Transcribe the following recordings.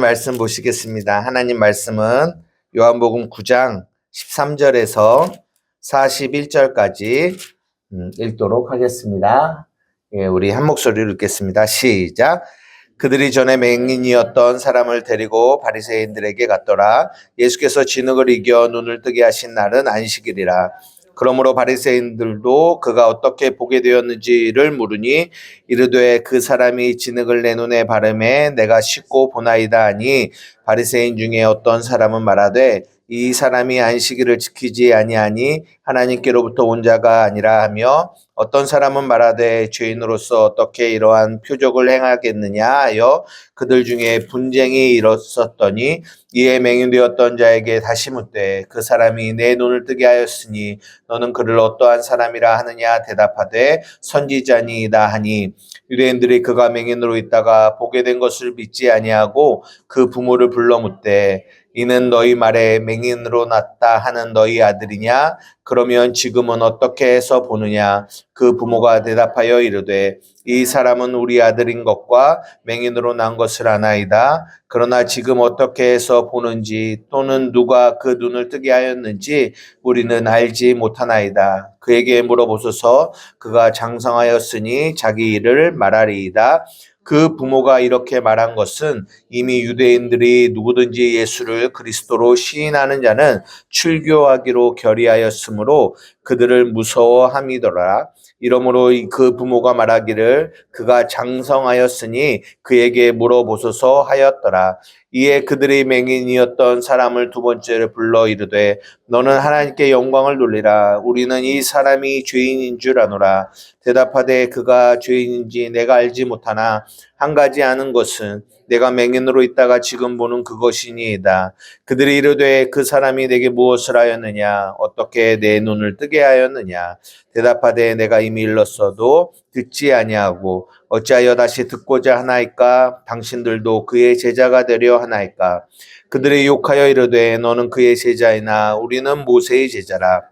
말씀 보시겠습니다. 하나님 말씀은 요한복음 9장 13절에서 41절까지 읽도록 하겠습니다. 우리 한 목소리로 읽겠습니다. 시작. 그들이 전에 맹인이었던 사람을 데리고 바리새인들에게 갔더라. 예수께서 진흙을 이겨 눈을 뜨게 하신 날은 안식일이라. 그러므로 바리새인들도 그가 어떻게 보게 되었는지를 물으니 이르되 그 사람이 진흙을 내 눈에 바르매 내가 씻고 보나이다 하니, 바리새인 중에 어떤 사람은 말하되 이 사람이 안식일을 지키지 아니하니 하나님께로부터 온 자가 아니라 하며, 어떤 사람은 말하되 죄인으로서 어떻게 이러한 표적을 행하겠느냐 하여 그들 중에 분쟁이 일었었더니, 이에 맹인되었던 자에게 다시 묻되 그 사람이 내 눈을 뜨게 하였으니 너는 그를 어떠한 사람이라 하느냐 대답하되 선지자니이다 하니, 유대인들이 그가 맹인으로 있다가 보게 된 것을 믿지 아니하고 그 부모를 불러 묻되 이는 너희 말에 맹인으로 났다 하는 너희 아들이냐? 그러면 지금은 어떻게 해서 보느냐? 그 부모가 대답하여 이르되 이 사람은 우리 아들인 것과 맹인으로 난 것을 아나이다. 그러나 지금 어떻게 해서 보는지 또는 누가 그 눈을 뜨게 하였는지 우리는 알지 못하나이다. 그에게 물어보소서. 그가 장성하였으니 자기 일을 말하리이다. 그 부모가 이렇게 말한 것은 이미 유대인들이 누구든지 예수를 그리스도로 시인하는 자는 출교하기로 결의하였으므로 그들을 무서워함이더라. 이러므로 그 부모가 말하기를 그가 장성하였으니 그에게 물어보소서 하였더라. 이에 그들이 맹인이었던 사람을 두 번째로 불러 이르되 너는 하나님께 영광을 돌리라. 우리는 이 사람이 죄인인 줄 아노라. 대답하되 그가 죄인인지 내가 알지 못하나 한 가지 아는 것은 내가 맹인으로 있다가 지금 보는 그것이니이다. 그들이 이르되 그 사람이 내게 무엇을 하였느냐? 어떻게 내 눈을 뜨게 하였느냐? 대답하되 내가 이미 일렀어도 듣지 아니하고 어찌하여 다시 듣고자 하나이까? 당신들도 그의 제자가 되려 하나이까? 그들이 욕하여 이르되 너는 그의 제자이나 우리는 모세의 제자라.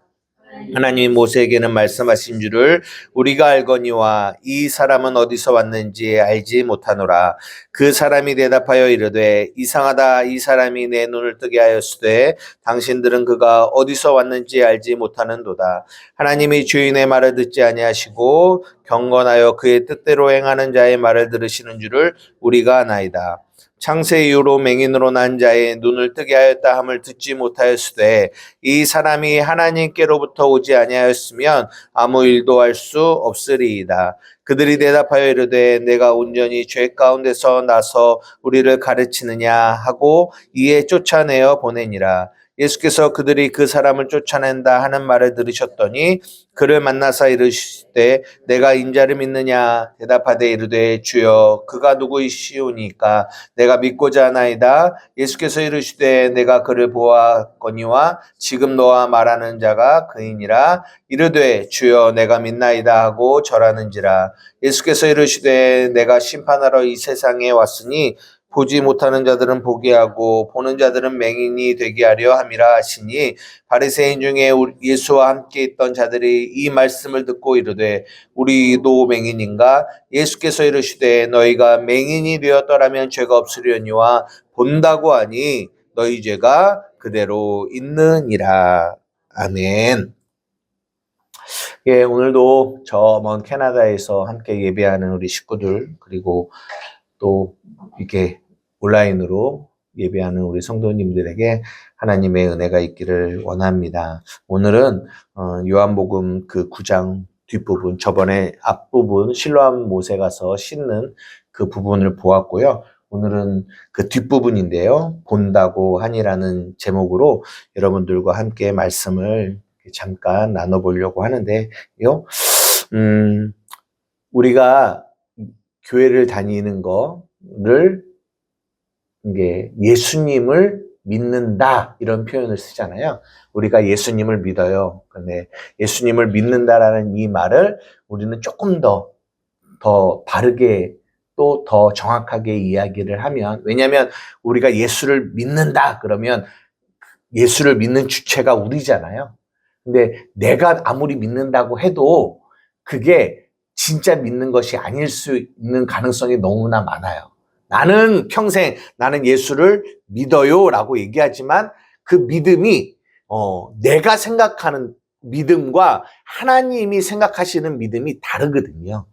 하나님이 모세에게는 말씀하신 줄을 우리가 알거니와 이 사람은 어디서 왔는지 알지 못하노라. 그 사람이 대답하여 이르되 이상하다. 이 사람이 내 눈을 뜨게 하였으되 당신들은 그가 어디서 왔는지 알지 못하는도다. 하나님이 주인의 말을 듣지 아니하시고 경건하여 그의 뜻대로 행하는 자의 말을 들으시는 줄을 우리가 아나이다. 창세 이후로 맹인으로 난 자의 눈을 뜨게 하였다 함을 듣지 못하였으되 이 사람이 하나님께로부터 오지 아니하였으면 아무 일도 할 수 없으리이다. 그들이 대답하여 이르되 내가 온전히 죄 가운데서 나서 우리를 가르치느냐 하고 이에 쫓아내어 보내니라. 예수께서 그들이 그 사람을 쫓아낸다 하는 말을 들으셨더니 그를 만나사 이르시되 내가 인자를 믿느냐? 대답하되 이르되 주여 그가 누구이시오니까 내가 믿고자 하나이다. 예수께서 이르시되 내가 그를 보았거니와 지금 너와 말하는 자가 그이니라. 이르되 주여 내가 믿나이다 하고 절하는지라. 예수께서 이르시되 내가 심판하러 이 세상에 왔으니 보지 못하는 자들은 보게 하고 보는 자들은 맹인이 되게 하려 함이라 하시니, 바리새인 중에 예수와 함께 있던 자들이 이 말씀을 듣고 이르되 우리도 맹인인가? 예수께서 이르시되 너희가 맹인이 되었더라면 죄가 없으려니와 본다고 하니 너희 죄가 그대로 있느니라. 아멘. 예, 오늘도 저 먼 캐나다에서 함께 예배하는 우리 식구들, 그리고 또 이렇게 온라인으로 예배하는 우리 성도님들에게 하나님의 은혜가 있기를 원합니다. 오늘은 요한복음 그 9장 뒷부분, 저번에 앞부분 실로암 못에 가서 씻는 그 부분을 보았고요. 오늘은 그 뒷부분인데요. 본다고 하니라는 제목으로 여러분들과 함께 말씀을 잠깐 나눠보려고 하는데요. 우리가 교회를 다니는 거를 이게 예수님을 믿는다 이런 표현을 쓰잖아요. 우리가 예수님을 믿어요. 근데 예수님을 믿는다라는 이 말을 우리는 조금 더 바르게 또 더 정확하게 이야기를 하면, 왜냐하면 우리가 예수를 믿는다 그러면 예수를 믿는 주체가 우리잖아요. 근데 내가 아무리 믿는다고 해도 그게 진짜 믿는 것이 아닐 수 있는 가능성이 너무나 많아요. 나는 평생 나는 예수를 믿어요 라고 얘기하지만 그 믿음이 내가 생각하는 믿음과 하나님이 생각하시는 믿음이 다르거든요.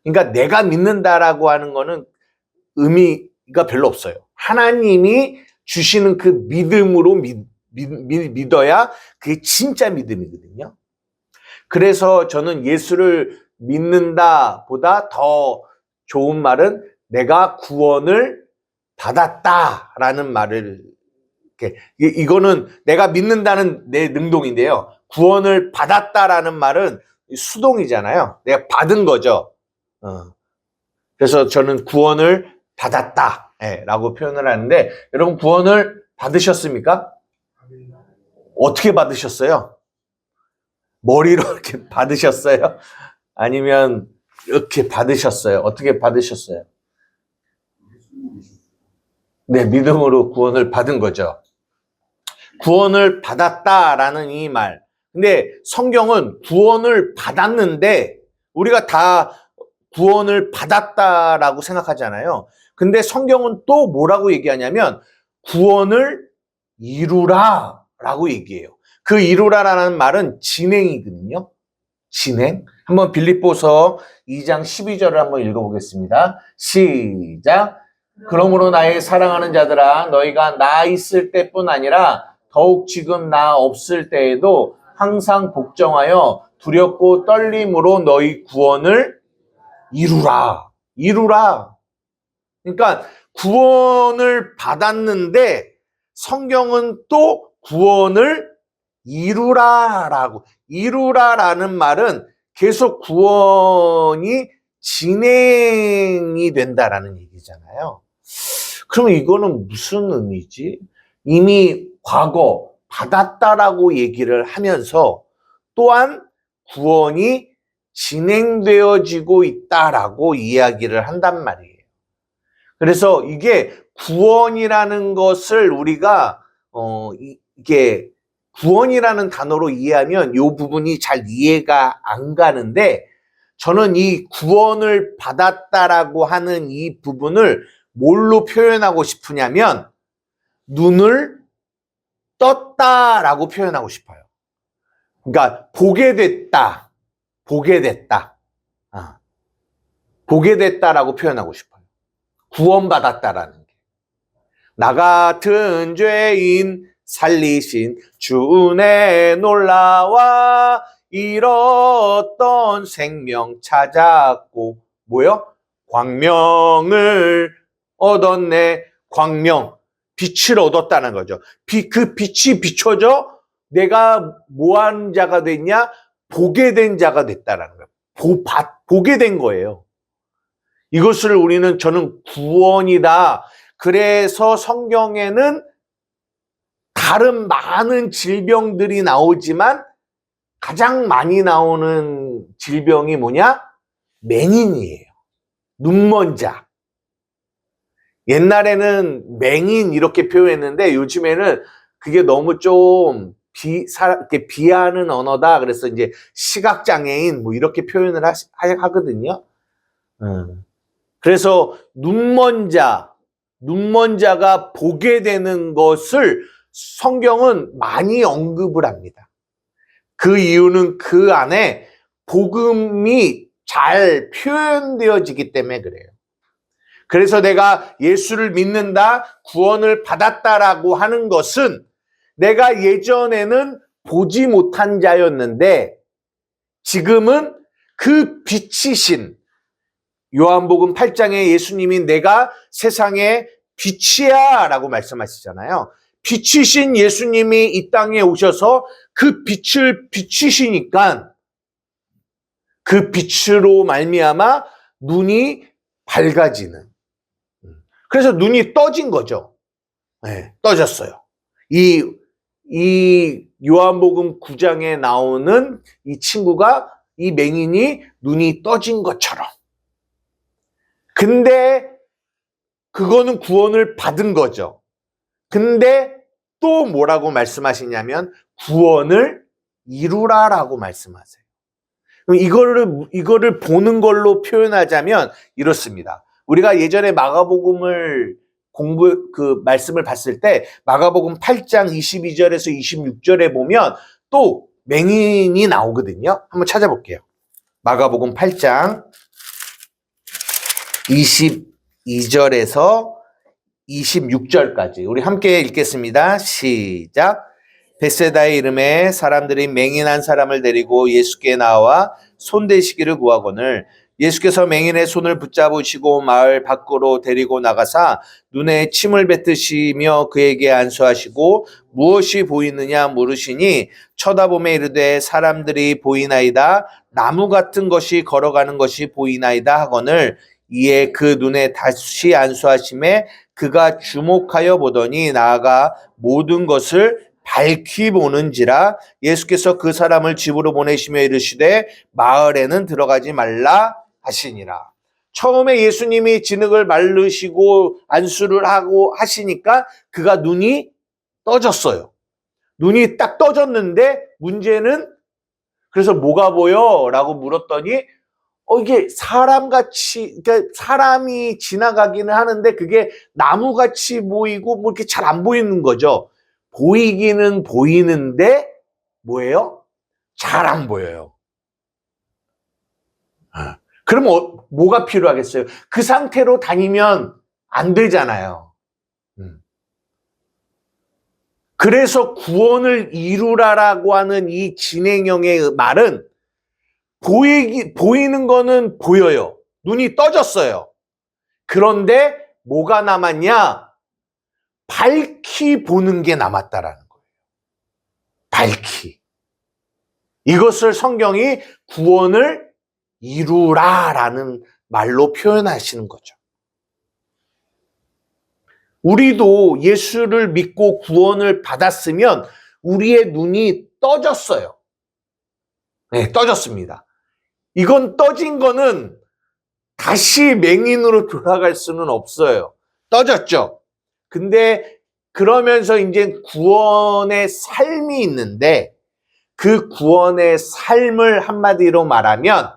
그러니까 내가 믿는다라고 하는 거는 의미가 별로 없어요. 하나님이 주시는 그 믿음으로 믿어야 그게 진짜 믿음이거든요. 그래서 저는 예수를 믿는다 보다 더 좋은 말은 내가 구원을 받았다라는 말을 이거는 내가 믿는다는 내 능동인데요. 구원을 받았다라는 말은 수동이잖아요. 내가 받은 거죠. 그래서 저는 구원을 받았다 라고 표현을 하는데 여러분 구원을 받으셨습니까? 어떻게 받으셨어요? 머리로 이렇게 받으셨어요? 아니면 이렇게 받으셨어요? 어떻게 받으셨어요? 네, 믿음으로 구원을 받은 거죠. 구원을 받았다라는 이 말. 근데 성경은 구원을 받았는데 우리가 다 구원을 받았다라고 생각하잖아요. 근데 성경은 또 뭐라고 얘기하냐면 구원을 이루라라고 얘기해요. 그 이루라라는 말은 진행이거든요. 진행. 한번 빌립보서 2장 12절을 한번 읽어보겠습니다. 시작. 그러므로 나의 사랑하는 자들아 너희가 나 있을 때뿐 아니라 더욱 지금 나 없을 때에도 항상 복종하여 두렵고 떨림으로 너희 구원을 이루라. 이루라. 그러니까 구원을 받았는데 성경은 또 구원을 이루라라고. 이루라라는 말은 계속 구원이 진행이 된다라는 얘기잖아요. 그럼 이거는 무슨 의미지? 이미 과거 받았다라고 얘기를 하면서 또한 구원이 진행되어지고 있다라고 이야기를 한단 말이에요. 그래서 이게 구원이라는 것을 우리가 이게 구원이라는 단어로 이해하면 이 부분이 잘 이해가 안 가는데 저는 이 구원을 받았다라고 하는 이 부분을 뭘로 표현하고 싶으냐면 눈을 떴다라고 표현하고 싶어요. 그러니까 보게 됐다. 보게 됐다. 보게 됐다라고 표현하고 싶어요. 구원받았다라는 게. 나 같은 죄인 살리신 주 은혜 놀라와 잃었던 생명 찾았고 뭐요? 광명을 얻었네. 광명. 빛을 얻었다는 거죠. 그 빛이 비춰져 내가 뭐한 자가 됐냐? 보게 된 자가 됐다는 거예요. 보게 된 거예요. 이것을 저는 구원이다. 그래서 성경에는 다른 많은 질병들이 나오지만 가장 많이 나오는 질병이 뭐냐? 맹인이에요. 눈먼 자. 옛날에는 맹인 이렇게 표현했는데 요즘에는 그게 너무 좀 비하하는 언어다. 그래서 이제 시각장애인 뭐 이렇게 표현을 하거든요. 그래서 눈먼 자가 보게 되는 것을 성경은 많이 언급을 합니다. 그 이유는 그 안에 복음이 잘 표현되어지기 때문에 그래요. 그래서 내가 예수를 믿는다, 구원을 받았다라고 하는 것은 내가 예전에는 보지 못한 자였는데 지금은 그 빛이신 요한복음 8장에 예수님이 내가 세상의 빛이야 라고 말씀하시잖아요. 빛이신 예수님이 이 땅에 오셔서 그 빛을 비추시니까 그 빛으로 말미암아 눈이 밝아지는. 그래서 눈이 떠진 거죠. 네, 떠졌어요. 이 요한복음 9장에 나오는 이 친구가 이 맹인이 눈이 떠진 것처럼. 근데 그거는 구원을 받은 거죠. 근데 또 뭐라고 말씀하시냐면 구원을 이루라라고 말씀하세요. 그럼 이거를 보는 걸로 표현하자면 이렇습니다. 우리가 예전에 마가복음을 말씀을 봤을 때 마가복음 8장 22절에서 26절에 보면 또 맹인이 나오거든요. 한번 찾아볼게요. 마가복음 8장 22절에서 26절까지 우리 함께 읽겠습니다. 시작. 벳세다의 이름에 사람들이 맹인한 사람을 데리고 예수께 나와 손대시기를 구하거늘 예수께서 맹인의 손을 붙잡으시고 마을 밖으로 데리고 나가사 눈에 침을 뱉으시며 그에게 안수하시고 무엇이 보이느냐 물으시니 쳐다보매 이르되 사람들이 보이나이다. 나무 같은 것이 걸어가는 것이 보이나이다 하거늘 이에 그 눈에 다시 안수하심에 그가 주목하여 보더니 나아가 모든 것을 밝히 보는지라. 예수께서 그 사람을 집으로 보내시며 이르시되 마을에는 들어가지 말라 하시니라. 처음에 예수님이 진흙을 말르시고 안수를 하고 하시니까 그가 눈이 떠졌어요. 눈이 딱 떠졌는데 문제는 그래서 뭐가 보여? 라고 물었더니 이게 사람같이, 그러니까 사람이 지나가기는 하는데 그게 나무같이 보이고 뭐 이렇게 잘 안 보이는 거죠. 보이기는 보이는데 뭐예요? 잘 안 보여요. 그럼 뭐가 필요하겠어요? 그 상태로 다니면 안 되잖아요. 그래서 구원을 이루라라고 하는 이 진행형의 말은 보이는 거는 보여요. 눈이 떠졌어요. 그런데 뭐가 남았냐? 밝히 보는 게 남았다라는 거예요. 밝히. 이것을 성경이 구원을 이루라라는 말로 표현하시는 거죠. 우리도 예수를 믿고 구원을 받았으면 우리의 눈이 떠졌어요. 네, 떠졌습니다. 이건 떠진 거는 다시 맹인으로 돌아갈 수는 없어요. 떠졌죠. 근데 그러면서 이제 구원의 삶이 있는데 그 구원의 삶을 한마디로 말하면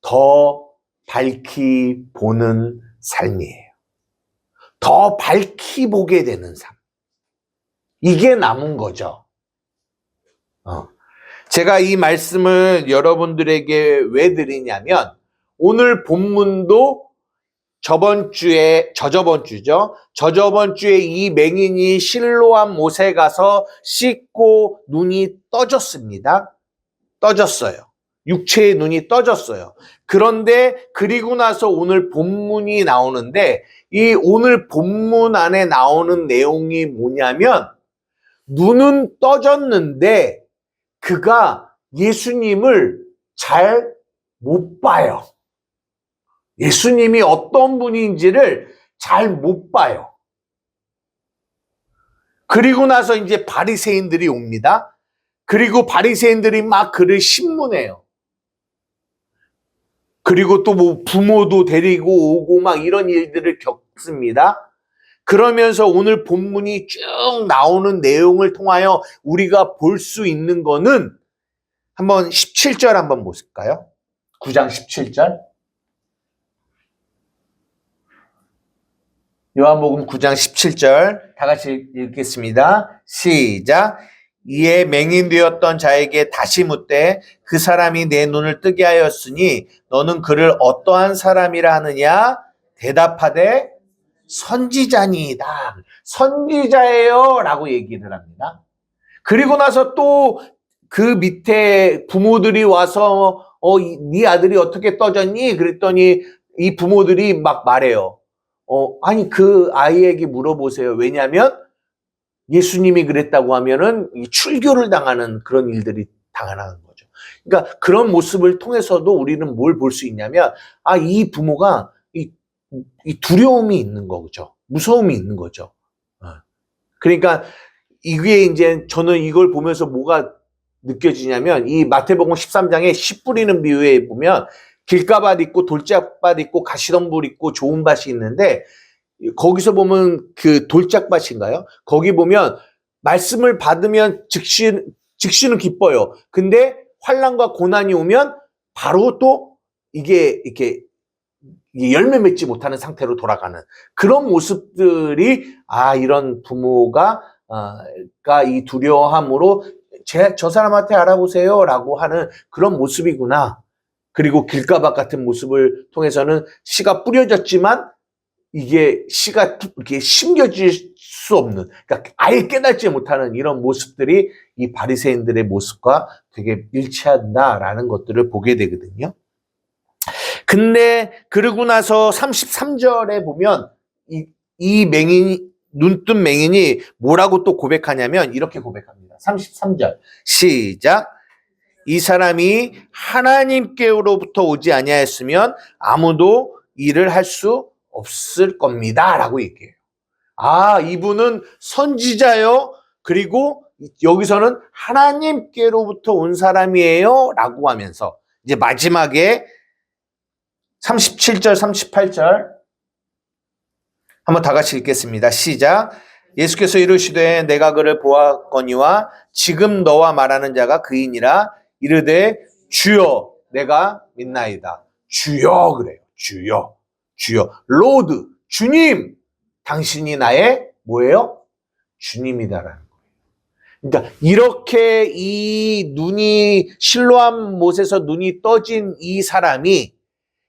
더 밝히 보는 삶이에요. 더 밝히 보게 되는 삶. 이게 남은 거죠. 제가 이 말씀을 여러분들에게 왜 드리냐면 오늘 본문도 저저번 주에 이 맹인이 실로암 못에 가서 씻고 눈이 떠졌습니다. 떠졌어요. 육체의 눈이 떠졌어요. 그런데 그리고 나서 오늘 본문이 나오는데 이 오늘 본문 안에 나오는 내용이 뭐냐면 눈은 떠졌는데 그가 예수님을 잘 못 봐요. 예수님이 어떤 분인지를 잘 못 봐요. 그리고 나서 이제 바리새인들이 옵니다. 그리고 바리새인들이 막 그를 신문해요. 그리고 또 뭐 부모도 데리고 오고 막 이런 일들을 겪습니다. 그러면서 오늘 본문이 쭉 나오는 내용을 통하여 우리가 볼 수 있는 거는 한번 17절 한번 볼까요? 9장 17절. 요한복음 9장 17절 다 같이 읽겠습니다. 시작. 이에 맹인되었던 자에게 다시 묻되 그 사람이 내 눈을 뜨게 하였으니 너는 그를 어떠한 사람이라 하느냐? 대답하되 선지자니이다. 선지자예요 라고 얘기를 합니다. 그리고 나서 또 그 밑에 부모들이 와서 네 아들이 어떻게 떠졌니? 그랬더니 이 부모들이 막 말해요. 아니 그 아이에게 물어보세요. 왜냐하면 예수님이 그랬다고 하면은 출교를 당하는 그런 일들이 당하는 거죠. 그러니까 그런 모습을 통해서도 우리는 뭘 볼 수 있냐면 이 부모가 이 두려움이 있는 거죠. 무서움이 있는 거죠. 그러니까 이게 이제 저는 이걸 보면서 뭐가 느껴지냐면 이 마태복음 13장에 씨 뿌리는 비유에 보면 길가밭 있고 돌짝밭 있고 가시덤불 있고 좋은 밭이 있는데 거기서 보면 그 돌짝밭인가요? 거기 보면 말씀을 받으면 즉시는 기뻐요. 근데 환난과 고난이 오면 바로 또 이게 이렇게 이게 열매 맺지 못하는 상태로 돌아가는 그런 모습들이 이런 부모가 이 두려워함으로 저 사람한테 알아보세요라고 하는 그런 모습이구나. 그리고 길가박 같은 모습을 통해서는 씨가 뿌려졌지만 이게 씨가 이렇게 심겨질 수 없는, 그러니까 아예 깨닫지 못하는 이런 모습들이 이 바리새인들의 모습과 되게 일치한다라는 것들을 보게 되거든요. 근데 그러고 나서 33절에 보면 이 눈뜬 맹인이 뭐라고 또 고백하냐면 이렇게 고백합니다. 33절 시작. 이 사람이 하나님께로부터 오지 아니하였으면 아무도 일을 할 수 없을 겁니다 라고 얘기해요. 이분은 선지자요, 그리고 여기서는 하나님께로부터 온 사람이에요 라고 하면서 이제 마지막에 37절 38절 한번 다 같이 읽겠습니다. 시작. 예수께서 이르시되 내가 그를 보았거니와 지금 너와 말하는 자가 그이니라. 이르되 주여 내가 믿나이다. 주여 그래요. 주여. 로드 주님, 당신이 나의 뭐예요? 주님이다라는 거예요. 그러니까 이렇게 이 눈이 실로암 못에서 눈이 떠진 이 사람이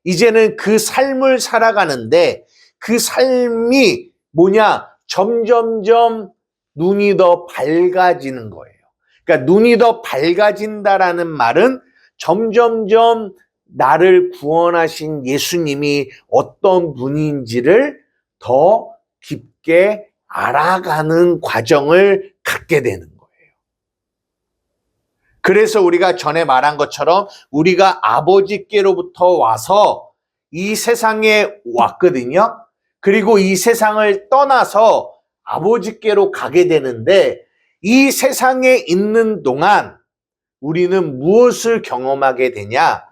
이제는 그 삶을 살아가는데 그 삶이 뭐냐? 점점점 눈이 더 밝아지는 거예요. 그러니까 눈이 더 밝아진다라는 말은 점점점 나를 구원하신 예수님이 어떤 분인지를 더 깊게 알아가는 과정을 갖게 되는 거예요. 그래서 우리가 전에 말한 것처럼 우리가 아버지께로부터 와서 이 세상에 왔거든요. 그리고 이 세상을 떠나서 아버지께로 가게 되는데 이 세상에 있는 동안 우리는 무엇을 경험하게 되냐?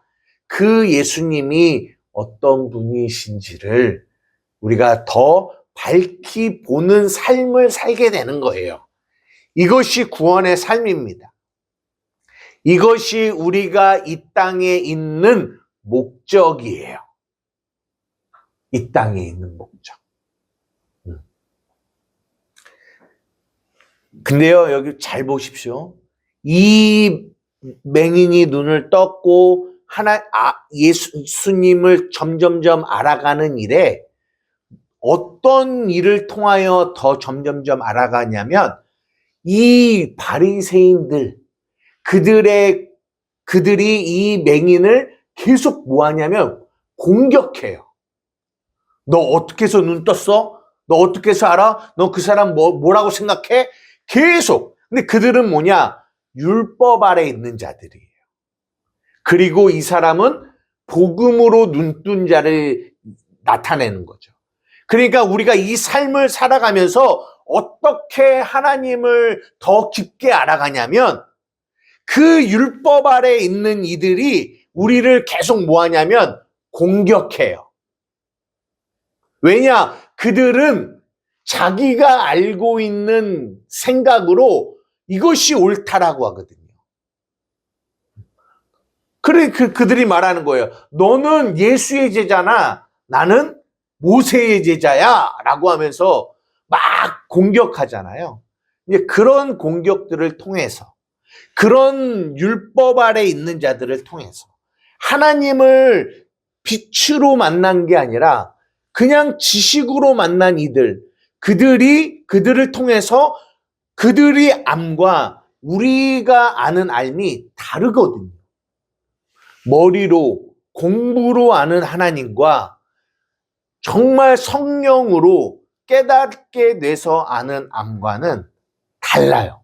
그 예수님이 어떤 분이신지를 우리가 더 밝히 보는 삶을 살게 되는 거예요. 이것이 구원의 삶입니다. 이것이 우리가 이 땅에 있는 목적이에요. 이 땅에 있는 목적. 근데요, 여기 잘 보십시오. 이 맹인이 눈을 떴고 예수님을 점점점 알아가는 일에 어떤 일을 통하여 더 점점점 알아가냐면 이 바리새인들 그들이 이 맹인을 계속 뭐 하냐면 공격해요. 너 어떻게 해서 눈 떴어? 너 어떻게 해서 알아? 너 그 사람 뭐라고 생각해? 계속. 근데 그들은 뭐냐? 율법 아래 있는 자들이에요. 그리고 이 사람은 복음으로 눈뜬 자를 나타내는 거죠. 그러니까 우리가 이 삶을 살아가면서 어떻게 하나님을 더 깊게 알아가냐면 그 율법 아래 있는 이들이 우리를 계속 뭐 하냐면 공격해요. 왜냐? 그들은 자기가 알고 있는 생각으로 이것이 옳다라고 하거든요. 그래, 그들이 말하는 거예요. 너는 예수의 제자나 나는 모세의 제자야 라고 하면서 막 공격하잖아요. 이제 그런 공격들을 통해서, 그런 율법 아래 있는 자들을 통해서 하나님을 빛으로 만난 게 아니라 그냥 지식으로 만난 그들을 통해서 그들의 암과 우리가 아는 삶이 다르거든요. 머리로 공부로 아는 하나님과 정말 성령으로 깨닫게 돼서 아는 암과는 달라요.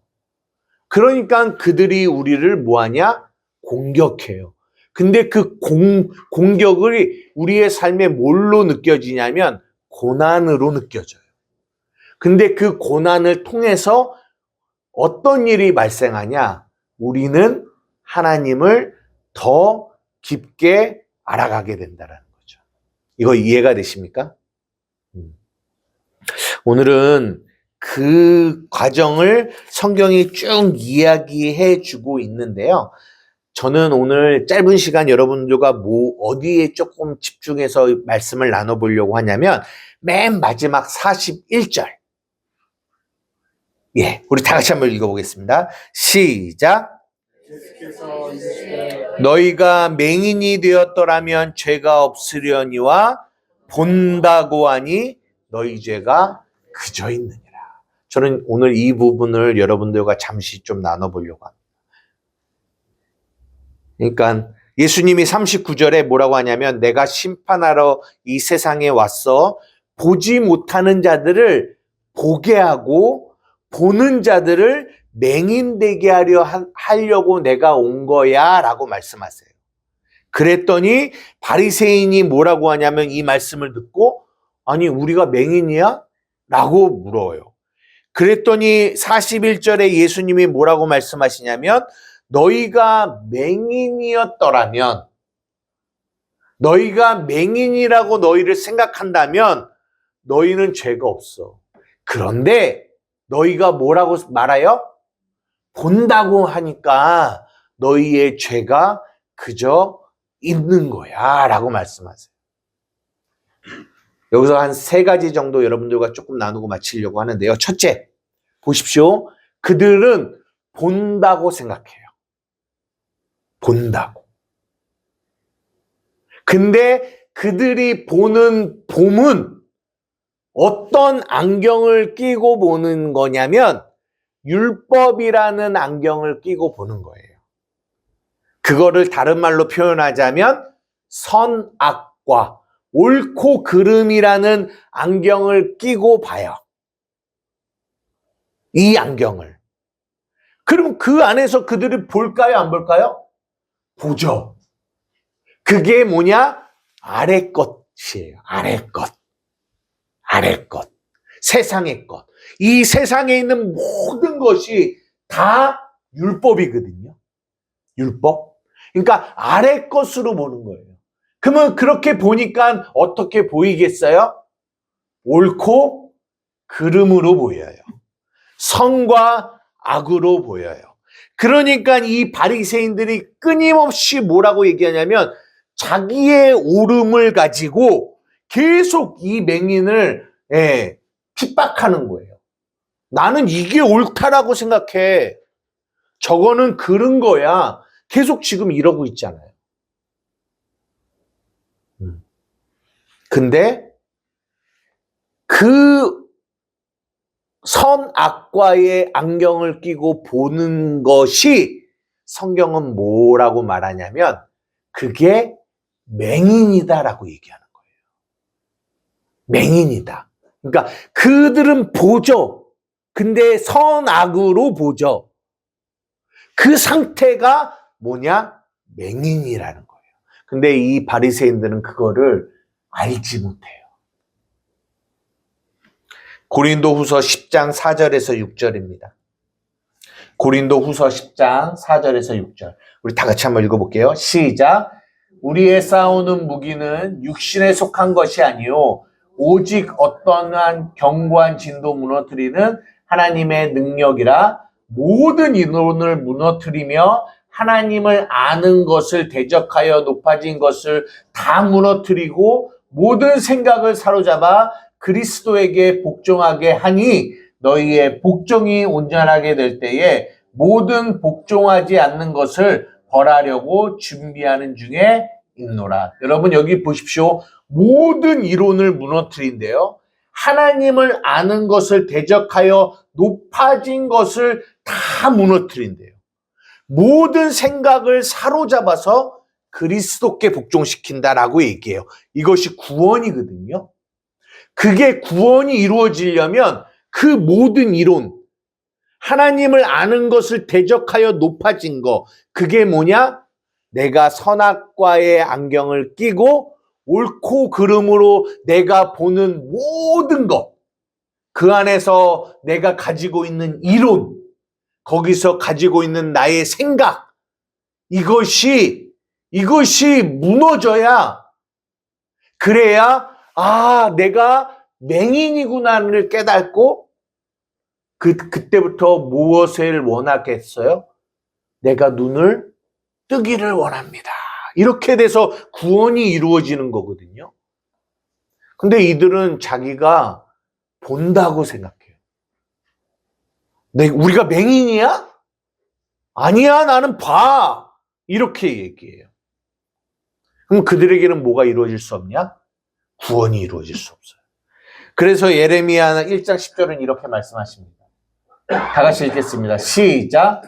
그러니까 그들이 우리를 뭐하냐? 공격해요. 근데 그 공격을 우리의 삶에 뭘로 느껴지냐면 고난으로 느껴져요. 근데 그 고난을 통해서 어떤 일이 발생하냐? 우리는 하나님을 더 깊게 알아가게 된다는 거죠. 이거 이해가 되십니까? 오늘은 그 과정을 성경이 쭉 이야기해 주고 있는데요. 저는 오늘 짧은 시간 여러분들과 어디에 조금 집중해서 말씀을 나눠보려고 하냐면 맨 마지막 41절. 예, 우리 다 같이 한번 읽어보겠습니다. 시작. 너희가 맹인이 되었더라면 죄가 없으려니와 본다고 하니 너희 죄가 그저 있느니라. 저는 오늘 이 부분을 여러분들과 잠시 좀 나눠보려고 합니다. 그러니까 예수님이 39절에 뭐라고 하냐면 내가 심판하러 이 세상에 왔어 보지 못하는 자들을 보게 하고 보는 자들을 맹인되게 하려고 내가 온 거야 라고 말씀하세요. 그랬더니 바리새인이 뭐라고 하냐면 이 말씀을 듣고 아니 우리가 맹인이야? 라고 물어요. 그랬더니 41절에 예수님이 뭐라고 말씀하시냐면 너희가 맹인이었더라면 너희가 맹인이라고 너희를 생각한다면 너희는 죄가 없어. 그런데 너희가 뭐라고 말해요? 본다고 하니까 너희의 죄가 그저 있는 거야 라고 말씀하세요. 여기서 한 3가지 정도 여러분들과 조금 나누고 마치려고 하는데요. 첫째, 보십시오. 그들은 본다고 생각해요. 본다고. 근데 그들이 보는 봄은 어떤 안경을 끼고 보는 거냐면 율법이라는 안경을 끼고 보는 거예요. 그거를 다른 말로 표현하자면 선악과 옳고 그름이라는 안경을 끼고 봐요. 이 안경을. 그럼 그 안에서 그들이 볼까요? 안 볼까요? 보죠. 그게 뭐냐? 아래 것이에요. 아래 것. 아래 것. 세상의 것. 이 세상에 있는 모든 것이 다 율법이거든요. 율법. 그러니까 아래 것으로 보는 거예요. 그러면 그렇게 보니까 어떻게 보이겠어요? 옳고 그름으로 보여요. 선과 악으로 보여요. 그러니까 이 바리새인들이 끊임없이 뭐라고 얘기하냐면 자기의 옳음을 가지고 계속 이 맹인을 핍박하는 거예요. 나는 이게 옳다라고 생각해. 저거는 그런 거야. 계속 지금 이러고 있잖아요. 근데 그 선악과의 안경을 끼고 보는 것이 성경은 뭐라고 말하냐면 그게 맹인이다라고 얘기하는 거예요. 맹인이다. 그러니까 그들은 보죠. 근데 선악으로 보죠. 그 상태가 뭐냐? 맹인이라는 거예요. 근데 이 바리새인들은 그거를 알지 못해요. 고린도후서 10장 4절에서 6절입니다. 고린도후서 10장 4절에서 6절. 우리 다 같이 한번 읽어볼게요. 시작. 우리의 싸우는 무기는 육신에 속한 것이 아니요 오직 어떠한 견고한 진도 무너뜨리는 하나님의 능력이라 모든 이론을 무너뜨리며 하나님을 아는 것을 대적하여 높아진 것을 다 무너뜨리고 모든 생각을 사로잡아 그리스도에게 복종하게 하니 너희의 복종이 온전하게 될 때에 모든 복종하지 않는 것을 벌하려고 준비하는 중에 있노라. 여러분 여기 보십시오. 모든 이론을 무너뜨린대요. 하나님을 아는 것을 대적하여 높아진 것을 다 무너뜨린대요. 모든 생각을 사로잡아서 그리스도께 복종시킨다라고 얘기해요. 이것이 구원이거든요. 그게 구원이 이루어지려면 그 모든 이론, 하나님을 아는 것을 대적하여 높아진 거, 그게 뭐냐? 내가 선악과의 안경을 끼고 옳고 그름으로 내가 보는 모든 것, 그 안에서 내가 가지고 있는 이론, 거기서 가지고 있는 나의 생각, 이것이 무너져야, 그래야 내가 맹인이구나를 깨닫고 그때부터 무엇을 원하겠어요? 내가 눈을 뜨기를 원합니다. 이렇게 돼서 구원이 이루어지는 거거든요. 근데 이들은 자기가 본다고 생각해요. 우리가 맹인이야? 아니야, 나는 봐. 이렇게 얘기해요. 그럼 그들에게는 뭐가 이루어질 수 없냐? 구원이 이루어질 수 없어요. 그래서 예레미야 1장 10절은 이렇게 말씀하십니다. 다 같이 읽겠습니다. 시작.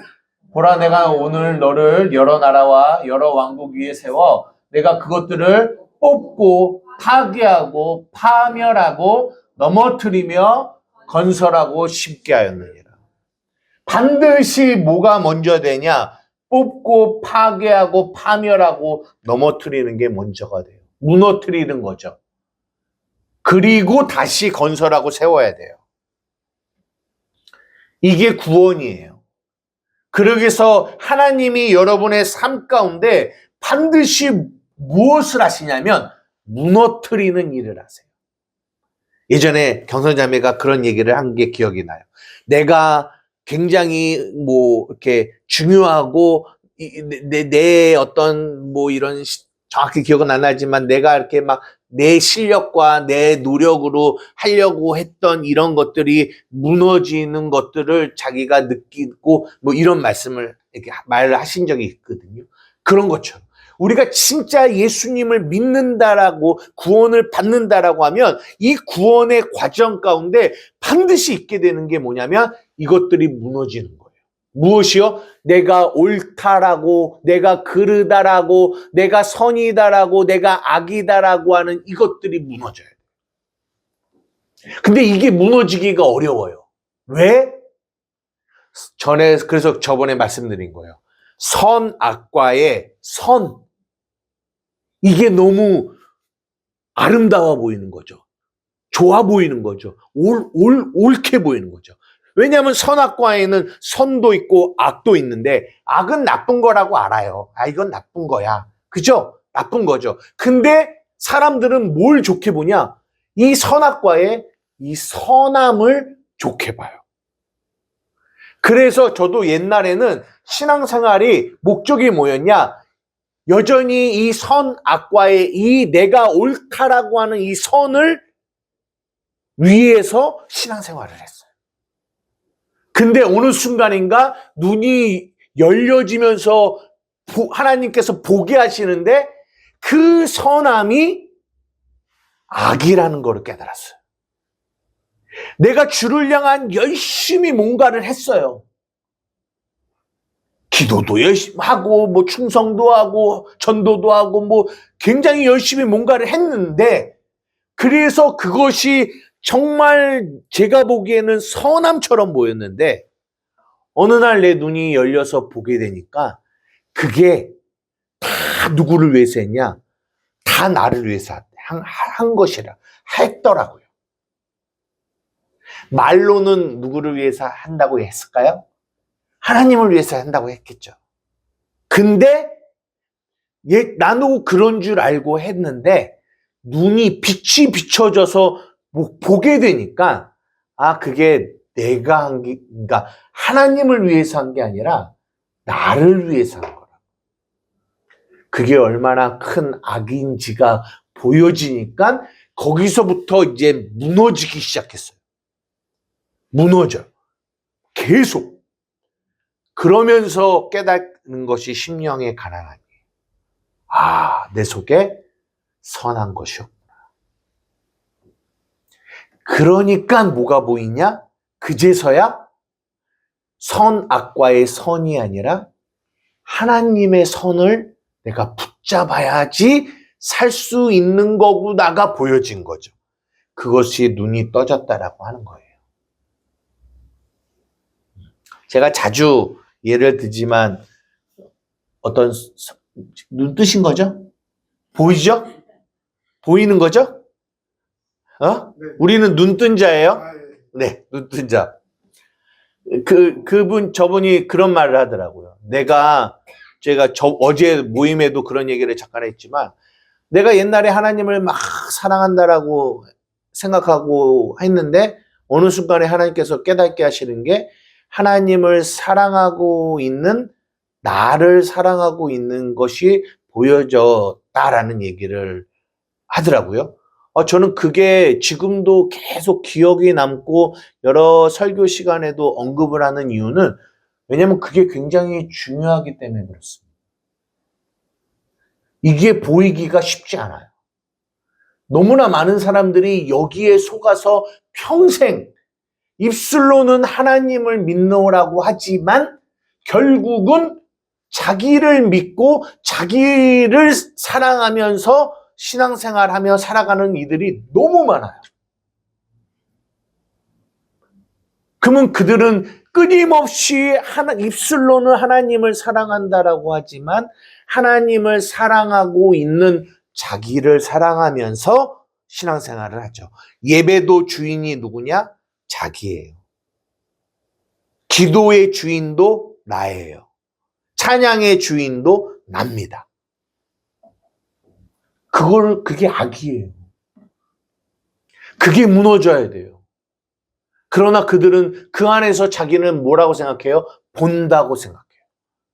보라, 내가 오늘 너를 여러 나라와 여러 왕국 위에 세워 내가 그것들을 뽑고 파괴하고 파멸하고 넘어뜨리며 건설하고 심게 하였느니라. 반드시 뭐가 먼저 되냐? 뽑고 파괴하고 파멸하고 넘어뜨리는 게 먼저가 돼요. 무너뜨리는 거죠. 그리고 다시 건설하고 세워야 돼요. 이게 구원이에요. 그러기 위해서 하나님이 여러분의 삶 가운데 반드시 무엇을 하시냐면 무너뜨리는 일을 하세요. 예전에 경선자매가 그런 얘기를 한 게 기억이 나요. 내가 굉장히 이렇게 중요하고 내 어떤 이런 정확히 기억은 안 나지만 내가 이렇게 막 내 실력과 내 노력으로 하려고 했던 이런 것들이 무너지는 것들을 자기가 느끼고 이런 말씀을 이렇게 말을 하신 적이 있거든요. 그런 것처럼 우리가 진짜 예수님을 믿는다라고 구원을 받는다라고 하면 이 구원의 과정 가운데 반드시 있게 되는 게 뭐냐면 이것들이 무너지는 거예요. 무엇이요? 내가 옳다라고, 내가 그르다라고, 내가 선이다라고, 내가 악이다라고 하는 이것들이 무너져요. 근데 이게 무너지기가 어려워요. 왜? 그래서 저번에 말씀드린 거예요. 선, 악과의 선. 이게 너무 아름다워 보이는 거죠. 좋아 보이는 거죠. 옳게 보이는 거죠. 왜냐하면 선악과에는 선도 있고 악도 있는데 악은 나쁜 거라고 알아요. 이건 나쁜 거야. 그죠? 나쁜 거죠. 근데 사람들은 뭘 좋게 보냐? 이 선악과에 이 선함을 좋게 봐요. 그래서 저도 옛날에는 신앙생활이 목적이 뭐였냐? 여전히 이 선악과의 이 내가 옳다라고 하는 이 선을 위해서 신앙생활을 했어요. 근데 어느 순간인가 눈이 열려지면서 하나님께서 보게 하시는데 그 선함이 악이라는 걸 깨달았어요. 내가 주를 향한 열심히 뭔가를 했어요. 기도도 열심히 하고 충성도 하고 전도도 하고 굉장히 열심히 뭔가를 했는데 그래서 그것이 정말 제가 보기에는 선함처럼 보였는데 어느 날 내 눈이 열려서 보게 되니까 그게 다 누구를 위해서 했냐? 다 나를 위해서 한 것이라 했더라고요. 말로는 누구를 위해서 한다고 했을까요? 하나님을 위해서 한다고 했겠죠. 근데 나도 그런 줄 알고 했는데 눈이 빛이 비춰져서 보게 되니까 그게 내가 한 게 그러니까 하나님을 위해서 한 게 아니라 나를 위해서 한 거라. 그게 얼마나 큰 악인지가 보여지니까 거기서부터 이제 무너지기 시작했어요. 무너져. 계속. 그러면서 깨닫는 것이 심령의 가난함이에요. 내 속에 선한 것이었구나. 그러니까 뭐가 보이냐? 그제서야 선악과의 선이 아니라 하나님의 선을 내가 붙잡아야지 살 수 있는 거구나가 보여진 거죠. 그것이 눈이 떠졌다라고 하는 거예요. 제가 자주 예를 들지만 어떤 눈 뜨신 거죠? 보이죠? 보이는 거죠? 네. 우리는 눈 뜬 자예요? 네, 눈 뜬 자. 저분이 그런 말을 하더라고요. 제가 어제 모임에도 그런 얘기를 잠깐 했지만, 내가 옛날에 하나님을 막 사랑한다라고 생각하고 했는데, 어느 순간에 하나님께서 깨닫게 하시는 게, 하나님을 사랑하고 있는 나를 사랑하고 있는 것이 보여졌다라는 얘기를 하더라고요. 저는 그게 지금도 계속 기억에 남고 여러 설교 시간에도 언급을 하는 이유는 왜냐하면 그게 굉장히 중요하기 때문에 그렇습니다. 이게 보이기가 쉽지 않아요. 너무나 많은 사람들이 여기에 속아서 평생 입술로는 하나님을 믿노라고 하지만 결국은 자기를 믿고 자기를 사랑하면서 신앙생활하며 살아가는 이들이 너무 많아요. 그러면 그들은 끊임없이 입술로는 하나님을 사랑한다라고 하지만 하나님을 사랑하고 있는 자기를 사랑하면서 신앙생활을 하죠. 예배도 주인이 누구냐? 자기예요. 기도의 주인도 나예요. 찬양의 주인도 납니다. 그게 악이에요. 그게 무너져야 돼요. 그러나 그들은 그 안에서 자기는 뭐라고 생각해요? 본다고 생각해요.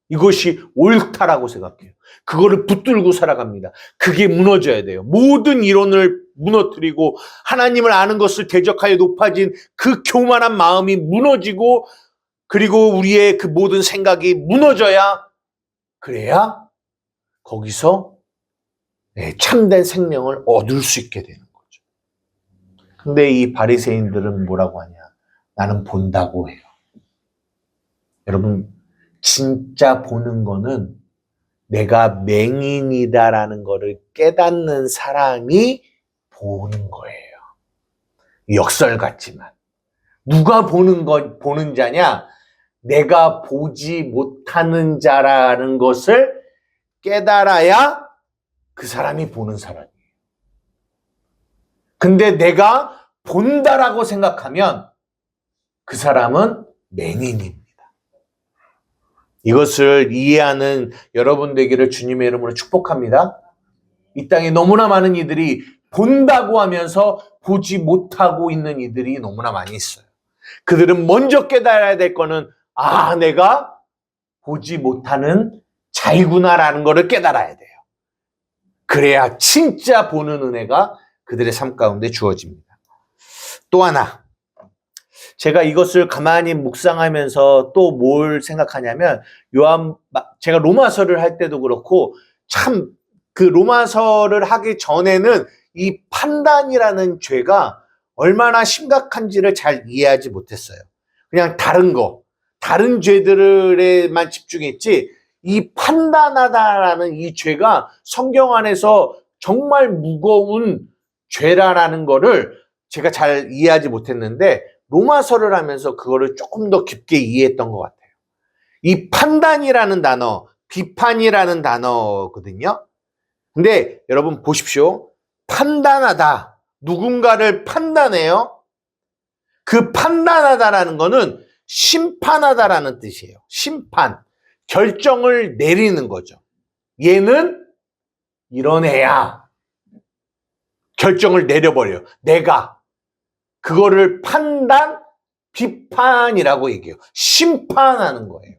이것이 옳다라고 생각해요. 그거를 붙들고 살아갑니다. 그게 무너져야 돼요. 모든 이론을 무너뜨리고 하나님을 아는 것을 대적하여 높아진 그 교만한 마음이 무너지고 그리고 우리의 그 모든 생각이 무너져야 그래야 거기서 참된 생명을 얻을 수 있게 되는 거죠. 근데 이 바리새인들은 뭐라고 하냐? 나는 본다고 해요. 여러분, 진짜 보는 거는 내가 맹인이다라는 거를 깨닫는 사람이 보는 거예요. 역설 같지만. 누가 보는 자냐? 내가 보지 못하는 자라는 것을 깨달아야 그 사람이 보는 사람이에요. 근데 내가 본다라고 생각하면 그 사람은 맹인입니다. 이것을 이해하는 여러분 되기를 주님의 이름으로 축복합니다. 이 땅에 너무나 많은 이들이 본다고 하면서 보지 못하고 있는 이들이 너무나 많이 있어요. 그들은 먼저 깨달아야 될 거는 내가 보지 못하는 자이구나라는 것을 깨달아야 돼요. 그래야 진짜 보는 은혜가 그들의 삶 가운데 주어집니다. 또 하나, 제가 이것을 가만히 묵상하면서 또 뭘 생각하냐면 제가 로마서를 할 때도 그렇고 참 그 로마서를 하기 전에는 이 판단이라는 죄가 얼마나 심각한지를 잘 이해하지 못했어요. 그냥 다른 죄들에만 집중했지 이 판단하다라는 이 죄가 성경 안에서 정말 무거운 죄라라는 거를 제가 잘 이해하지 못했는데 로마서를 하면서 그거를 조금 더 깊게 이해했던 것 같아요. 이 판단이라는 단어, 비판이라는 단어거든요. 근데 여러분 보십시오. 판단하다. 누군가를 판단해요. 그 판단하다라는 거는 심판하다라는 뜻이에요. 심판. 결정을 내리는 거죠. 얘는 이런 애야. 결정을 내려버려요. 내가. 그거를 판단, 비판이라고 얘기해요. 심판하는 거예요.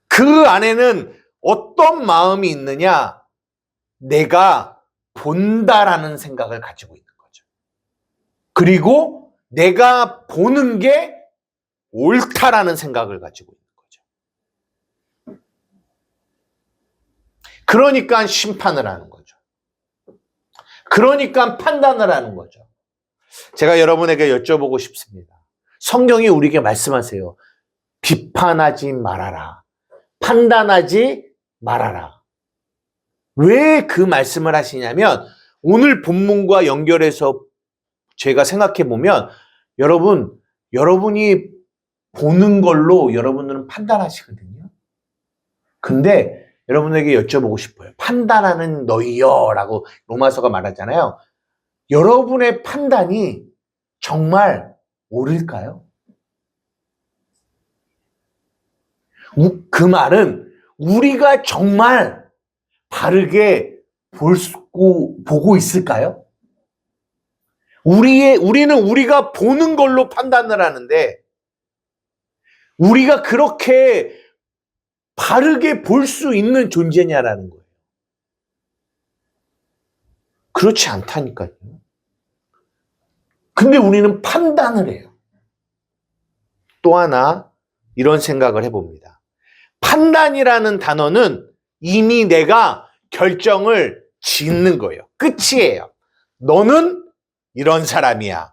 그 안에는 어떤 마음이 있느냐? 내가 본다라는 생각을 가지고 있는 거죠. 그리고 내가 보는 게 옳다라는 생각을 가지고 있는 거죠. 그러니까 심판을 하는 거죠. 그러니까 판단을 하는 거죠. 제가 여러분에게 여쭤보고 싶습니다. 성경이 우리에게 말씀하세요. 비판하지 말아라. 판단하지 말아라. 왜 그 말씀을 하시냐면 오늘 본문과 연결해서 제가 생각해 보면 여러분이 보는 걸로 여러분들은 판단하시거든요. 근데 여러분에게 여쭤보고 싶어요. 판단하는 너희여 라고 로마서가 말하잖아요. 여러분의 판단이 정말 옳을까요? 그 말은 우리가 정말 바르게 보고 있을까요? 우리는 우리가 보는 걸로 판단을 하는데 우리가 그렇게 바르게 볼 수 있는 존재냐라는 거예요. 그렇지 않다니까요. 근데 우리는 판단을 해요. 또 하나 이런 생각을 해봅니다. 판단이라는 단어는 이미 내가 결정을 짓는 거예요. 끝이에요. 너는 이런 사람이야.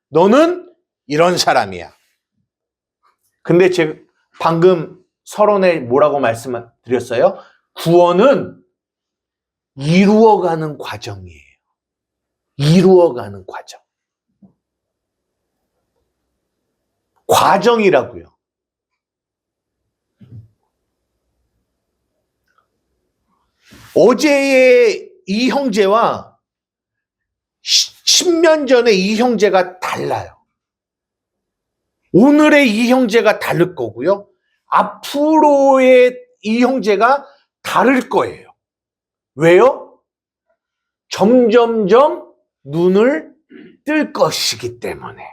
너는 이런 사람이야. 근데 제가 방금 서론에 뭐라고 말씀드렸어요? 구원은 이루어가는 과정이에요. 이루어가는 과정. 과정이라고요. 어제의 이 형제와 10년 전의 이 형제가 달라요. 오늘의 이 형제가 다를 거고요. 앞으로의 이 형제가 다를 거예요. 왜요? 점점점 눈을 뜰 것이기 때문에.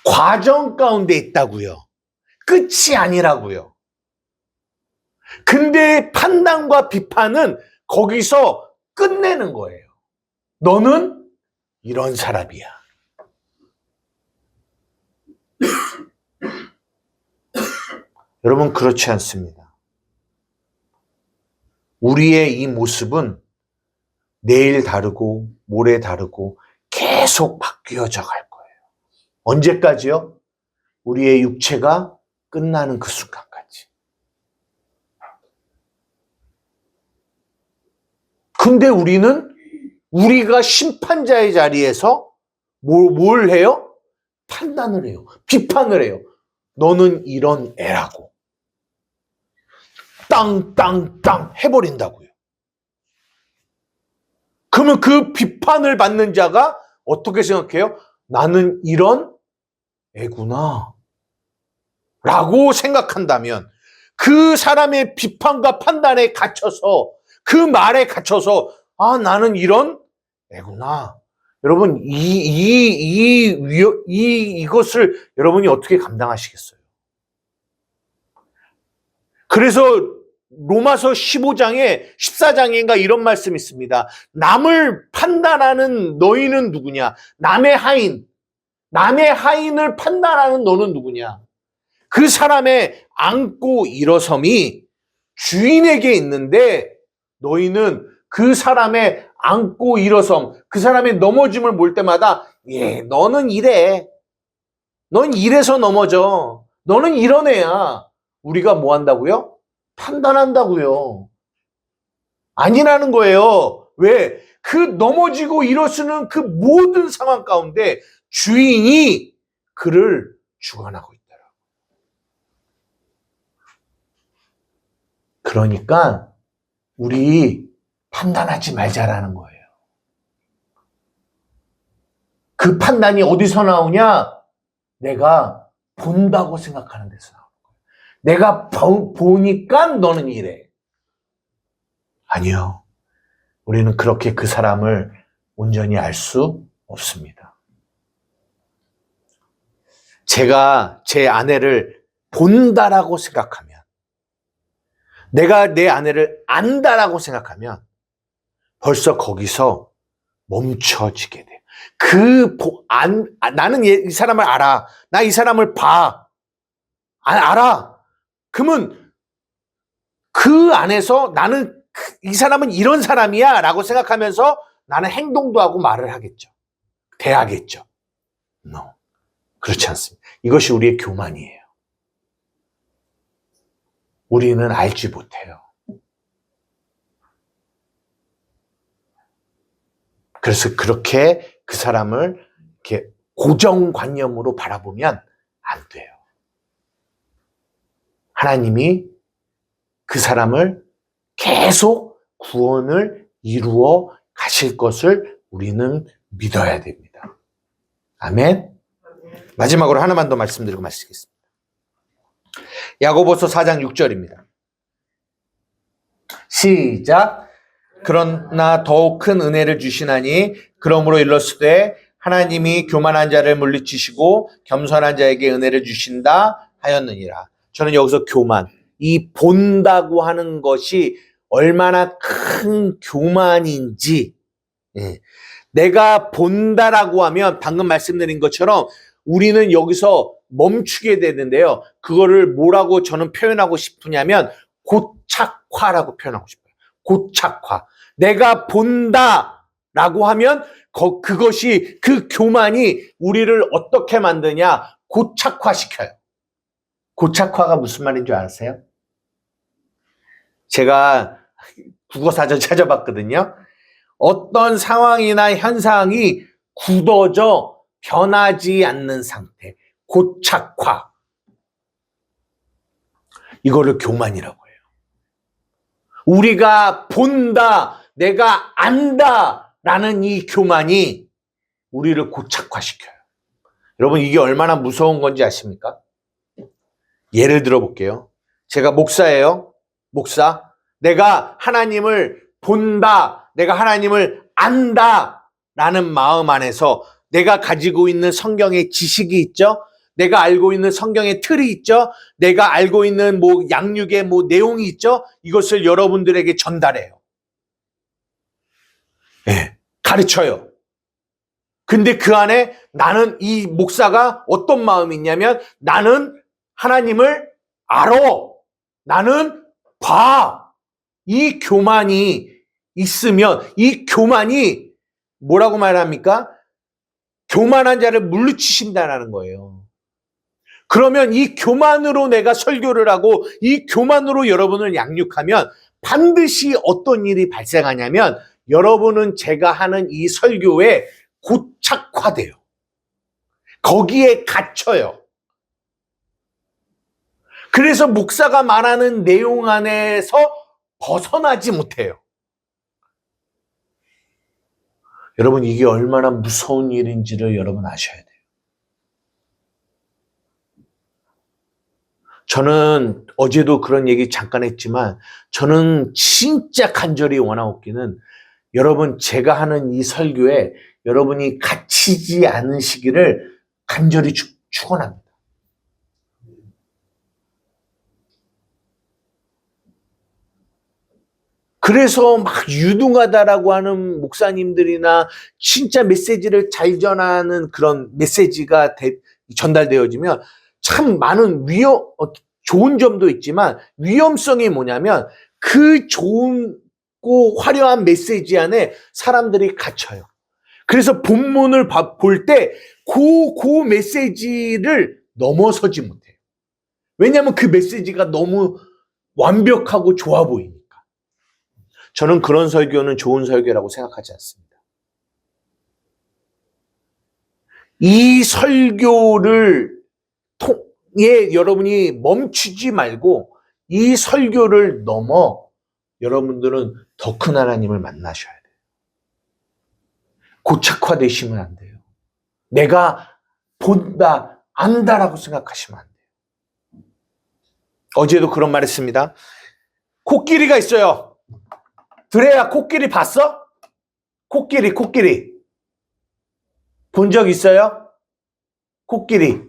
과정 가운데 있다고요. 끝이 아니라고요. 근데 판단과 비판은 거기서 끝내는 거예요. 너는 이런 사람이야. 여러분, 그렇지 않습니다. 우리의 이 모습은 내일 다르고 모레 다르고 계속 바뀌어져 갈 거예요. 언제까지요? 우리의 육체가 끝나는 그 순간까지. 근데 우리가 심판자의 자리에서 뭘 해요? 판단을 해요. 비판을 해요. 너는 이런 애라고. 땅 해버린다고요. 그러면 그 비판을 받는 자가 어떻게 생각해요? 나는 이런 애구나 라고 생각한다면 그 사람의 비판과 판단에 갇혀서 그 말에 갇혀서 나는 이런 애구나. 여러분 이것을 여러분이 어떻게 감당하시겠어요? 그래서 로마서 15장에 14장인가 이런 말씀이 있습니다. 남을 판단하는 너희는 누구냐? 남의 하인을 판단하는 너는 누구냐? 그 사람의 앉고 일어섬이 주인에게 있는데 너희는 그 사람의 앉고 일어섬, 그 사람의 넘어짐을 볼 때마다 너는 이래. 넌 이래서 넘어져. 너는 이런 애야. 우리가 뭐 한다고요? 판단한다고요. 아니라는 거예요. 왜? 그 넘어지고 일어서는 그 모든 상황 가운데 주인이 그를 주관하고 있더라. 그러니까 우리 판단하지 말자라는 거예요. 그 판단이 어디서 나오냐? 내가 본다고 생각하는 데서 나오는 거예요. 내가 보니까 너는 이래. 아니요. 우리는 그렇게 그 사람을 온전히 알 수 없습니다. 제가 제 아내를 본다라고 생각하면, 내가 내 아내를 안다라고 생각하면 벌써 거기서 멈춰지게 돼요. 나는 이 사람을 알아. 나 이 사람을 봐. 알아. 그러면 그 안에서 나는 이 사람은 이런 사람이야 라고 생각하면서 나는 행동도 하고 말을 하겠죠. 대하겠죠. No. 그렇지 않습니다. 이것이 우리의 교만이에요. 우리는 알지 못해요. 그래서 그렇게 그 사람을 이렇게 고정관념으로 바라보면 안 돼요. 하나님이 그 사람을 계속 구원을 이루어 가실 것을 우리는 믿어야 됩니다. 아멘. 마지막으로 하나만 더 말씀드리고 마치겠습니다. 야고보서 4장 6절입니다. 시작. 그러나 더욱 큰 은혜를 주시나니 그러므로 일렀으되 하나님이 교만한 자를 물리치시고 겸손한 자에게 은혜를 주신다 하였느니라. 저는 여기서 교만, 이 본다고 하는 것이 얼마나 큰 교만인지, 예. 내가 본다라고 하면 방금 말씀드린 것처럼 우리는 여기서 멈추게 되는데요. 그거를 뭐라고 저는 표현하고 싶으냐면 고착화라고 표현하고 싶어요. 고착화. 내가 본다라고 하면 그것이 그 교만이 우리를 어떻게 만드냐? 고착화시켜요. 고착화가 무슨 말인 줄 아세요? 제가 국어사전 찾아봤거든요. 어떤 상황이나 현상이 굳어져 변하지 않는 상태, 고착화. 이거를 교만이라고 해요. 우리가 본다, 내가 안다라는 이 교만이 우리를 고착화시켜요. 여러분, 이게 얼마나 무서운 건지 아십니까? 예를 들어 볼게요. 제가 목사예요. 목사. 내가 하나님을 본다, 내가 하나님을 안다라는 마음 안에서 내가 가지고 있는 성경의 지식이 있죠? 내가 알고 있는 성경의 틀이 있죠? 내가 알고 있는 양육의 내용이 있죠? 이것을 여러분들에게 전달해요. 네, 가르쳐요. 근데 그 안에 나는 이 목사가 어떤 마음이 있냐면 나는 하나님을 알아. 나는 봐. 이 교만이 있으면 이 교만이 뭐라고 말합니까? 교만한 자를 물리치신다라는 거예요. 그러면 이 교만으로 내가 설교를 하고 이 교만으로 여러분을 양육하면 반드시 어떤 일이 발생하냐면 여러분은 제가 하는 이 설교에 고착화돼요. 거기에 갇혀요. 그래서 목사가 말하는 내용 안에서 벗어나지 못해요. 여러분, 이게 얼마나 무서운 일인지를 여러분 아셔야 돼요. 저는 어제도 그런 얘기 잠깐 했지만 저는 진짜 간절히 원하옵기는 여러분, 제가 하는 이 설교에 여러분이 갇히지 않으시기를 간절히 축원합니다. 그래서 막 유능하다라고 하는 목사님들이나 진짜 메시지를 잘 전하는 그런 메시지가 전달되어지면 참 많은 좋은 점도 있지만 위험성이 뭐냐면 그 좋고 화려한 메시지 안에 사람들이 갇혀요. 그래서 본문을 볼 때 그 메시지를 넘어서지 못해요. 왜냐하면 그 메시지가 너무 완벽하고 좋아 보이니까. 저는 그런 설교는 좋은 설교라고 생각하지 않습니다. 이 설교를 통해 여러분이 멈추지 말고 이 설교를 넘어 여러분들은 더 큰 하나님을 만나셔야 돼요. 고착화되시면 안 돼요. 내가 본다, 안다라고 생각하시면 안 돼요. 어제도 그런 말 했습니다. 코끼리가 있어요. 드레야, 코끼리 봤어? 코끼리. 본 적 있어요? 코끼리.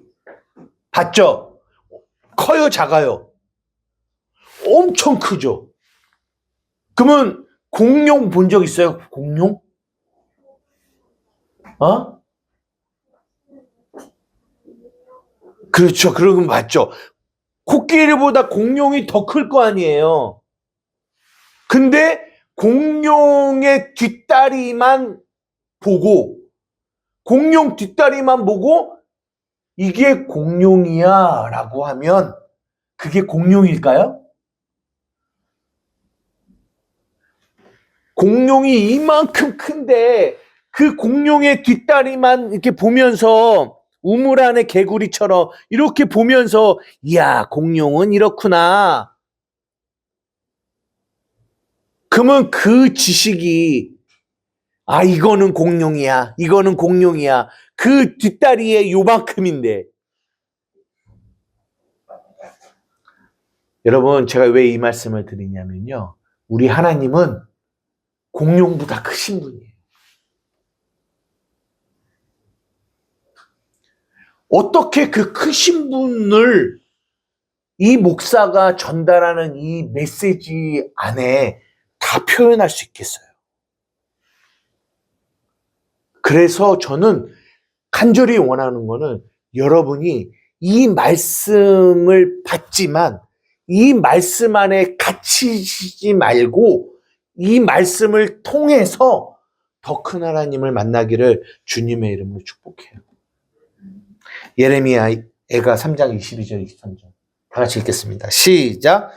봤죠? 커요, 작아요? 엄청 크죠? 그러면 공룡 본 적 있어요? 공룡? 그렇죠. 그러면 맞죠. 코끼리보다 공룡이 더 클 거 아니에요. 근데 공룡의 뒷다리만 보고 이게 공룡이야 라고 하면 그게 공룡일까요? 공룡이 이만큼 큰데 그 공룡의 뒷다리만 이렇게 보면서 우물 안에 개구리처럼 이렇게 보면서 이야, 공룡은 이렇구나. 그러면 그 지식이 이거는 공룡이야. 그 뒷다리에 요만큼인데. 여러분, 제가 왜 이 말씀을 드리냐면요. 우리 하나님은 공룡보다 크신 분이에요. 어떻게 그 크신 분을 이 목사가 전달하는 이 메시지 안에 다 표현할 수 있겠어요. 그래서 저는 간절히 원하는 거는 여러분이 이 말씀을 받지만 이 말씀 안에 갇히지 말고 이 말씀을 통해서 더 큰 하나님을 만나기를 주님의 이름으로 축복해요. 예레미야가 3장 22절 23절 다 같이 읽겠습니다. 시작.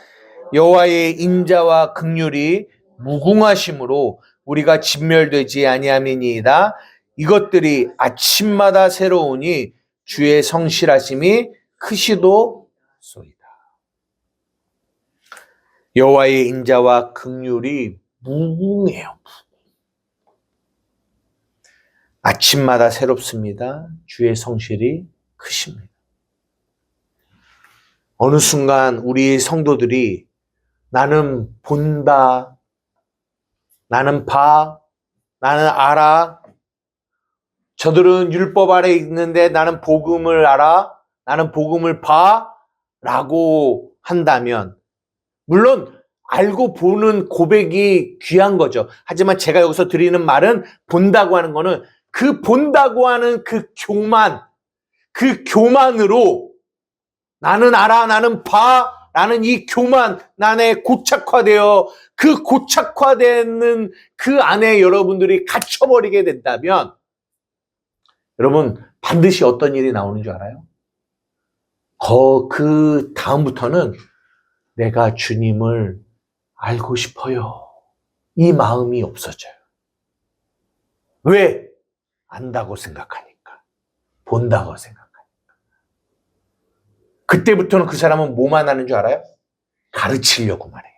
여호와의 인자와 긍휼이 무궁하심으로 우리가 진멸되지 아니함이니이다. 이것들이 아침마다 새로우니 주의 성실하심이 크시도소이다. 여호와의 인자와 긍휼이 무궁해요. 아침마다 새롭습니다. 주의 성실이 크십니다. 어느 순간 우리 성도들이 나는 본다, 나는 봐, 나는 알아, 저들은 율법 아래 있는데 나는 복음을 알아, 나는 복음을 봐 라고 한다면 물론 알고 보는 고백이 귀한 거죠. 하지만 제가 여기서 드리는 말은 본다고 하는 거는 그 본다고 하는 그 교만으로 나는 알아, 나는 봐, 라는 이 교만 안에 고착화되어 그 고착화되는 그 안에 여러분들이 갇혀버리게 된다면 여러분 반드시 어떤 일이 나오는 줄 알아요? 그 다음부터는 내가 주님을 알고 싶어요. 이 마음이 없어져요. 왜? 안다고 생각하니까. 본다고 생각하니까. 그때부터는 그 사람은 뭐만 하는 줄 알아요? 가르치려고만 해요.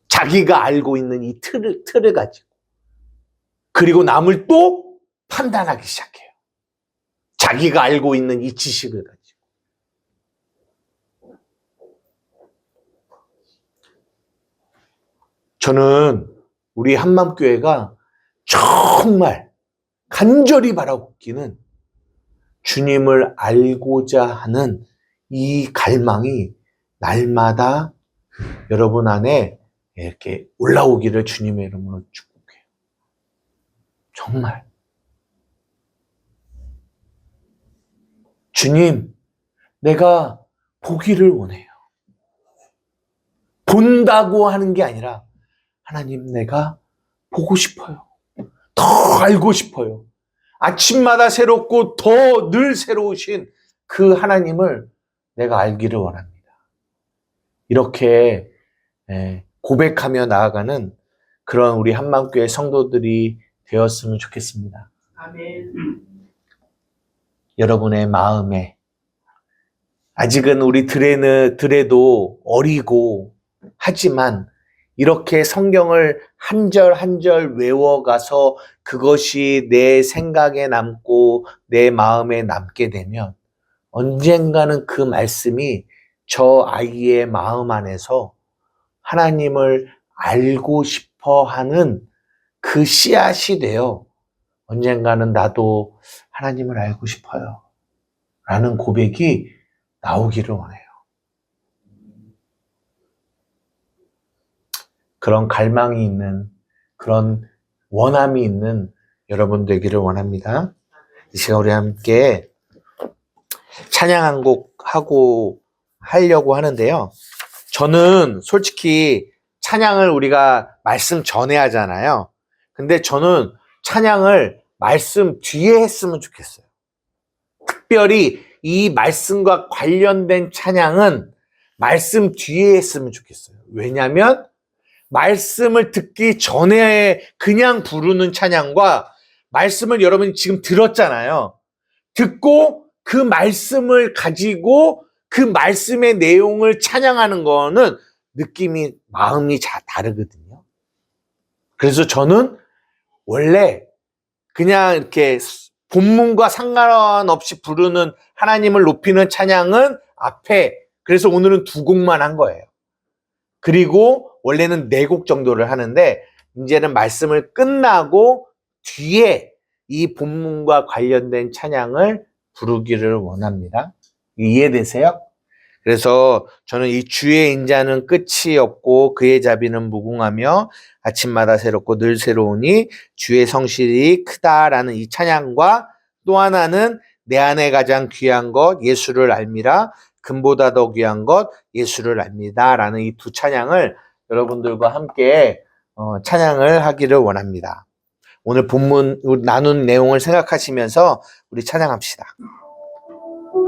자기가 알고 있는 이 틀을 가지고. 그리고 남을 또 판단하기 시작해요. 자기가 알고 있는 이 지식을 가지고. 저는 우리 한맘교회가 정말 간절히 바라기는 주님을 알고자 하는 이 갈망이 날마다 여러분 안에 이렇게 올라오기를 주님의 이름으로 축복해요. 정말. 주님, 내가 보기를 원해요. 본다고 하는 게 아니라 하나님, 내가 보고 싶어요. 더 알고 싶어요. 아침마다 새롭고 더 늘 새로우신 그 하나님을 내가 알기를 원합니다. 이렇게 고백하며 나아가는 그런 우리 한맘교회 성도들이 되었으면 좋겠습니다. 아멘. 여러분의 마음에 아직은 우리 들에도 어리고 하지만 이렇게 성경을 한 절 한 절 외워가서 그것이 내 생각에 남고 내 마음에 남게 되면 언젠가는 그 말씀이 저 아이의 마음 안에서 하나님을 알고 싶어 하는 그 씨앗이 되어 언젠가는 나도 하나님을 알고 싶어요 라는 고백이 나오기를 원해요. 그런 갈망이 있는, 그런 원함이 있는 여러분 되기를 원합니다. 이 시간 우리 함께 찬양 한 곡 하려고 하는데요. 저는 솔직히 찬양을 우리가 말씀 전에 하잖아요. 근데 저는 찬양을 말씀 뒤에 했으면 좋겠어요. 특별히 이 말씀과 관련된 찬양은 말씀 뒤에 했으면 좋겠어요. 왜냐하면 말씀을 듣기 전에 그냥 부르는 찬양과 말씀을 여러분이 지금 들었잖아요. 듣고 그 말씀을 가지고 그 말씀의 내용을 찬양하는 거는 느낌이, 마음이 다르거든요. 그래서 저는 원래 그냥 이렇게 본문과 상관없이 부르는 하나님을 높이는 찬양은 앞에, 그래서 오늘은 2곡만 한 거예요. 그리고 원래는 4곡 정도를 하는데 이제는 말씀을 끝나고 뒤에 이 본문과 관련된 찬양을 부르기를 원합니다. 이해되세요? 그래서 저는 이 주의 인자는 끝이 없고 그의 자비는 무궁하며 아침마다 새롭고 늘 새로우니 주의 성실이 크다라는 이 찬양과 또 하나는 내 안에 가장 귀한 것 예수를 알미라 금보다 더 귀한 것 예수를 압니다라는 이 두 찬양을 여러분들과 함께 찬양을 하기를 원합니다. 오늘 본문 나눈 내용을 생각하시면서 우리 찬양합시다.